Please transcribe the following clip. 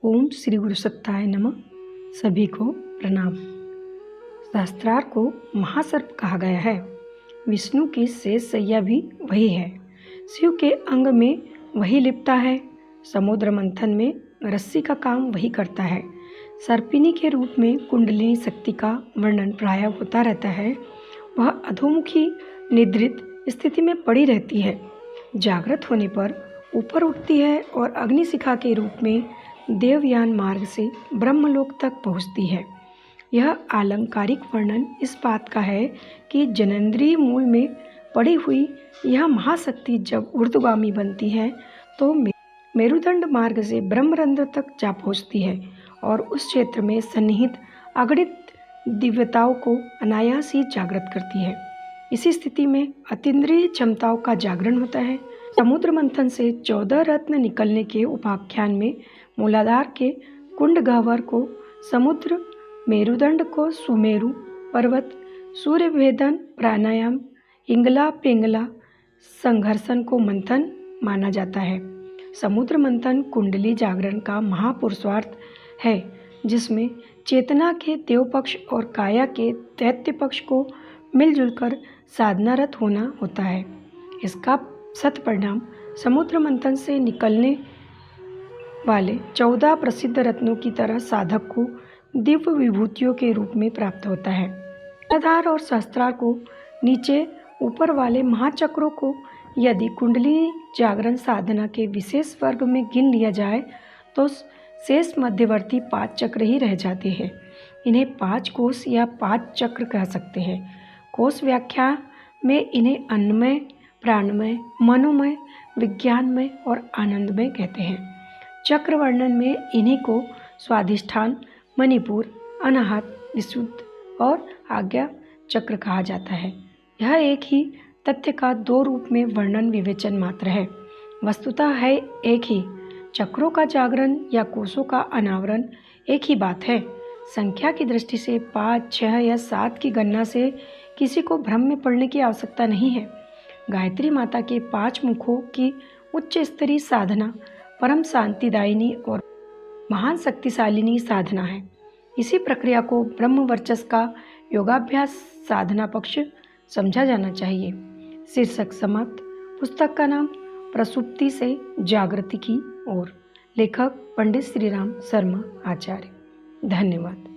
ओम श्री गुरु सत्ताय नमः। सभी को प्रणाम। शास्त्रार्थ को महासर्प कहा गया है। विष्णु की शेष सैया भी वही है। शिव के अंग में वही लिपटा है। समुद्र मंथन में रस्सी का काम वही करता है। सर्पिनी के रूप में कुंडलिनी शक्ति का वर्णन प्रायः होता रहता है। वह अधोमुखी निद्रित स्थिति में पड़ी रहती है। जागृत होने पर ऊपर उठती है और अग्निशिखा के रूप में देवयान मार्ग से ब्रह्मलोक तक पहुँचती है। यह आलंकारिक वर्णन इस बात का है कि जननेंद्रिय मूल में पड़ी हुई यह महाशक्ति जब ऊर्ध्वगामी बनती है तो मेरुदंड मार्ग से ब्रह्मरंध्र तक जा पहुँचती है और उस क्षेत्र में सन्निहित अगणित दिव्यताओं को अनायास ही जागृत करती है। इसी स्थिति में अतीन्द्रिय क्षमताओं का जागरण होता है। समुद्र मंथन से 14 रत्न निकलने के उपाख्यान में मूलाधार के कुंड गह्वर को समुद्र, मेरुदंड को सुमेरु पर्वत, सूर्य भेदन प्राणायाम, इंगला पिंगला संघर्षण को मंथन माना जाता है। समुद्र मंथन कुंडली जागरण का महापुरुषार्थ है, जिसमें चेतना के देव पक्ष और काया के दैत्य पक्ष को मिलजुल कर साधनारत होना होता है। इसका सत्परिणाम समुद्र मंथन से निकलने वाले 14 प्रसिद्ध रत्नों की तरह साधक को दिव्य विभूतियों के रूप में प्राप्त होता है। मूलाधार और सहस्त्रार को नीचे ऊपर वाले महाचक्रों को यदि कुंडली जागरण साधना के विशेष वर्ग में गिन लिया जाए तो शेष मध्यवर्ती 5 चक्र ही रह जाते हैं। इन्हें 5 कोश या 5 चक्र कह सकते हैं। कोश व्याख्या में इन्हें अन्नमय, प्राणमय, मनोमय, विज्ञानमय और आनंदमय कहते हैं। चक्र वर्णन में इन्हीं को स्वाधिष्ठान, मणिपुर, अनाहत, विशुद्ध और आज्ञा चक्र कहा जाता है। यह एक ही तथ्य का 2 रूप में वर्णन विवेचन मात्र है। वस्तुतः है एक ही। चक्रों का जागरण या कोशों का अनावरण एक ही बात है। संख्या की दृष्टि से 5, 6 या 7 की गणना से किसी को भ्रम में पड़ने की आवश्यकता नहीं है। गायत्री माता के 5 मुखों की उच्च स्तरीय साधना परम शांतिदायिनी और महान शक्तिशालिनी साधना है। इसी प्रक्रिया को ब्रह्म वर्चस्व का योगाभ्यास साधना पक्ष समझा जाना चाहिए। शीर्षक समाप्त। पुस्तक का नाम प्रसुप्ति से जागृति की ओर। लेखक पंडित श्रीराम शर्मा आचार्य। धन्यवाद।